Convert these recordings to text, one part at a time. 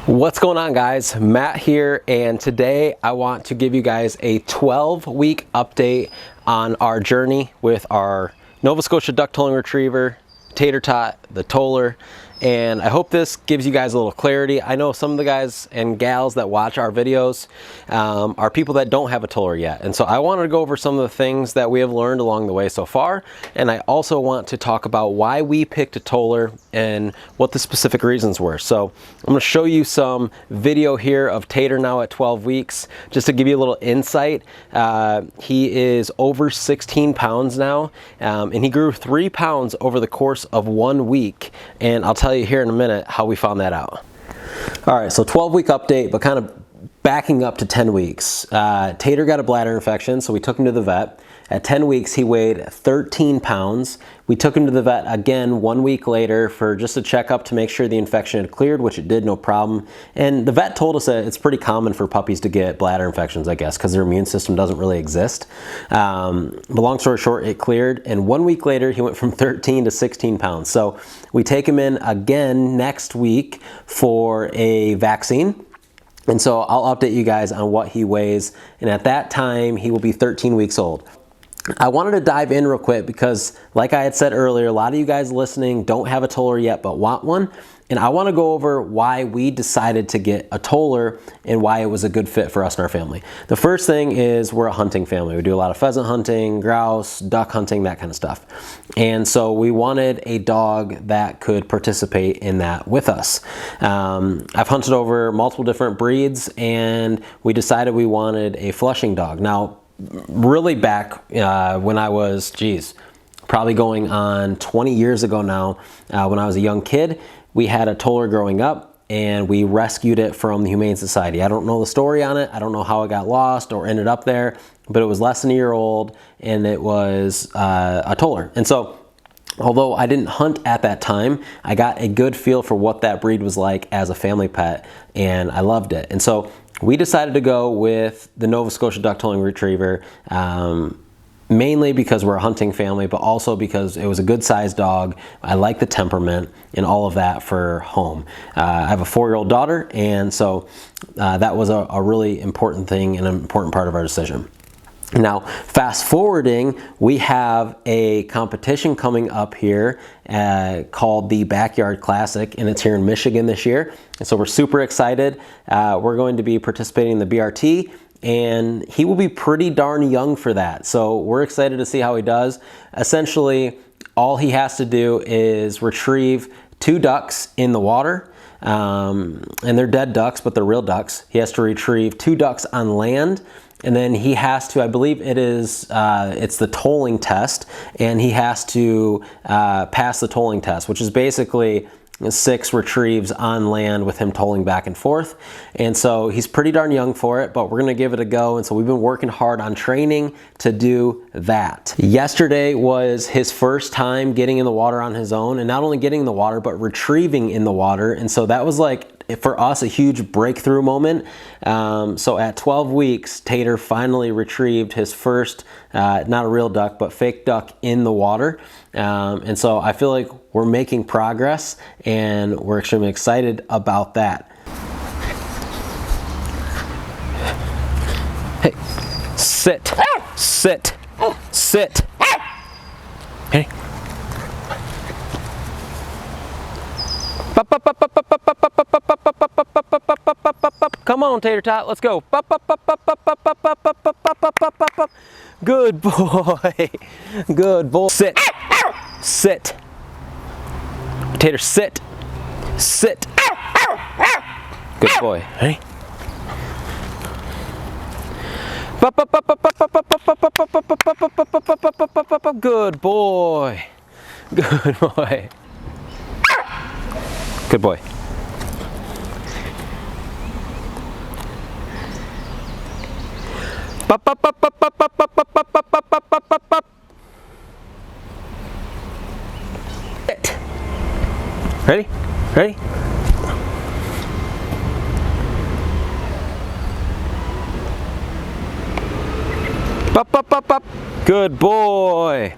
What's going on, guys? Matt here, and today I want to give you guys a 12-week update on our journey with our Nova Scotia duck tolling retriever, Tater, the toller, and I hope this gives you guys a little clarity. I know some of the guys and gals that watch our videos are people that don't have a toller yet, and so I wanted to go over some of the things that we have learned along the way so far, and I also want to talk about why we picked a toller and what the specific reasons were. So I'm going to show you some video here of Tater now at 12 weeks, just to give you a little insight. He is over 16 pounds now, and he grew 3 pounds over the course of 1 week, and I'll tell you here in a minute how we found that out. All right, so 12-week update, but kind of backing up to 10 weeks. Tater got a bladder infection, so we took him to the vet. At 10 weeks, he weighed 13 pounds. We took him to the vet again 1 week later for just a checkup to make sure the infection had cleared, which it did, no problem. And the vet told us that it's pretty common for puppies to get bladder infections, I guess, because their immune system doesn't really exist. But long story short, it cleared. And 1 week later, he went from 13 to 16 pounds. So we take him in again next week for a vaccine. And so I'll update you guys on what he weighs. And at that time, he will be 13 weeks old. I wanted to dive in real quick because, like I had said earlier, a lot of you guys listening don't have a toller yet but want one. And I want to go over why we decided to get a toller and why it was a good fit for us and our family. The first thing is we're a hunting family. We do a lot of pheasant hunting, grouse, duck hunting, that kind of stuff. And so we wanted a dog that could participate in that with us. I've hunted over multiple different breeds, and we decided we wanted a flushing dog. Now, really back when I was, probably going on 20 years ago now, when I was a young kid, we had a toller growing up and we rescued it from the Humane Society. I don't know the story on it. I don't know how it got lost or ended up there, but it was less than a year old and it was a toller. And so although I didn't hunt at that time, I got a good feel for what that breed was like as a family pet, and I loved it. And so we decided to go with the Nova Scotia duck tolling retriever, mainly because we're a hunting family, but also because it was a good sized dog. I like the temperament and all of that for home. I have a 4-year-old daughter, and so that was a really important thing and an important part of our decision. Now, fast forwarding, we have a competition coming up here called the Backyard Classic, and it's here in Michigan this year. And so we're super excited. We're going to be participating in the BRT, and he will be pretty darn young for that. So we're excited to see how he does. Essentially, all he has to do is retrieve 2 ducks in the water. And they're dead ducks, but they're real ducks. He has to retrieve 2 ducks on land. And then he has to, I believe it is, it's the tolling test, and he has to pass the tolling test, which is basically 6 retrieves on land with him tolling back and forth. And so he's pretty darn young for it, but we're going to give it a go. And so we've been working hard on training to do that. Yesterday was his first time getting in the water on his own, and not only getting in the water, but retrieving in the water. And so that was like, for us, a huge breakthrough moment. So at 12 weeks, Tater finally retrieved his first, not a real duck, but fake duck in the water. And so I feel like we're making progress, and we're extremely excited about that. Hey, sit, sit, sit. Hey. Come on, Tater Tot, let's go. Good boy. Good boy. Sit. Sit. Tater, sit. Sit. Good boy. Hey. Good boy. Good boy. Good boy. Ready? Ready? Good boy.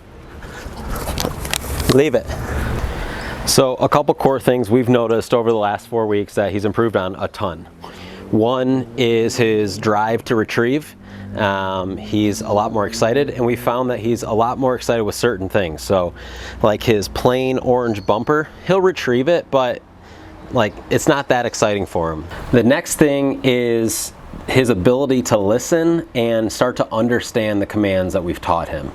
Leave it. So a couple core things we've noticed over the last 4 weeks that he's improved on a ton. One is his drive to retrieve. He's a lot more excited, and we found that he's a lot more excited with certain things. So like his plain orange bumper, he'll retrieve it, but like it's not that exciting for him. The next thing is his ability to listen and start to understand the commands that we've taught him.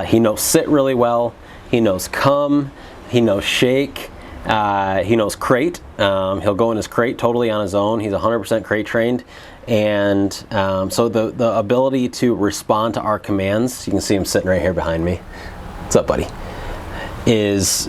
He knows sit really well, he knows come, he knows shake, he knows crate. He'll go in his crate totally on his own. He's 100% crate trained. And so the ability to respond to our commands, you can see him sitting right here behind me. What's up, buddy? Is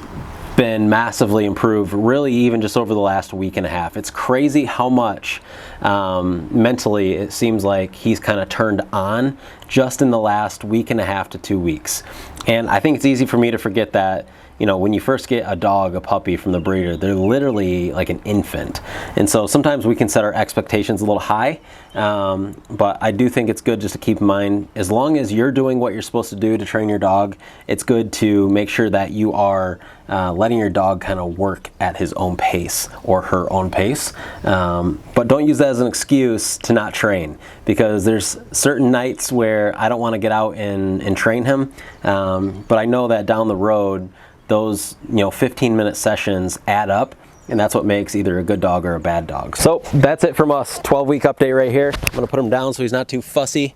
been massively improved, really, even just over the last week and a half. It's crazy how much mentally it seems like he's kind of turned on just in the last week and a half to 2 weeks. And I think it's easy for me to forget that, you know, when you first get a dog, a puppy from the breeder, they're literally like an infant. And so sometimes we can set our expectations a little high, but I do think it's good just to keep in mind, as long as you're doing what you're supposed to do to train your dog, it's good to make sure that you are letting your dog kind of work at his own pace or her own pace. But don't use that as an excuse to not train, because there's certain nights where I don't want to get out and train him, but I know that down the road, those 15-minute sessions add up, and that's what makes either a good dog or a bad dog. So that's it from us. 12-week update right here. I'm gonna put him down so he's not too fussy,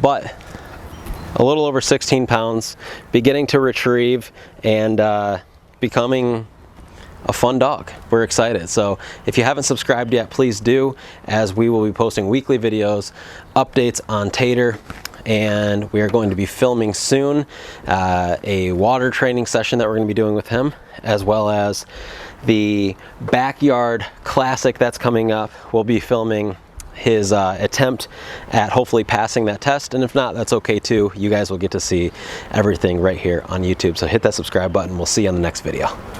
but a little over 16 pounds, beginning to retrieve, and becoming a fun dog. We're excited. So if you haven't subscribed yet, please do, as we will be posting weekly videos, updates on Tater. And we are going to be filming soon a water training session that we're going to be doing with him, as well as the backyard classic that's coming up. We'll be filming his attempt at hopefully passing that test, and if not, that's okay too. You guys will get to see everything right here on YouTube. So hit that subscribe button. We'll see you on the next video.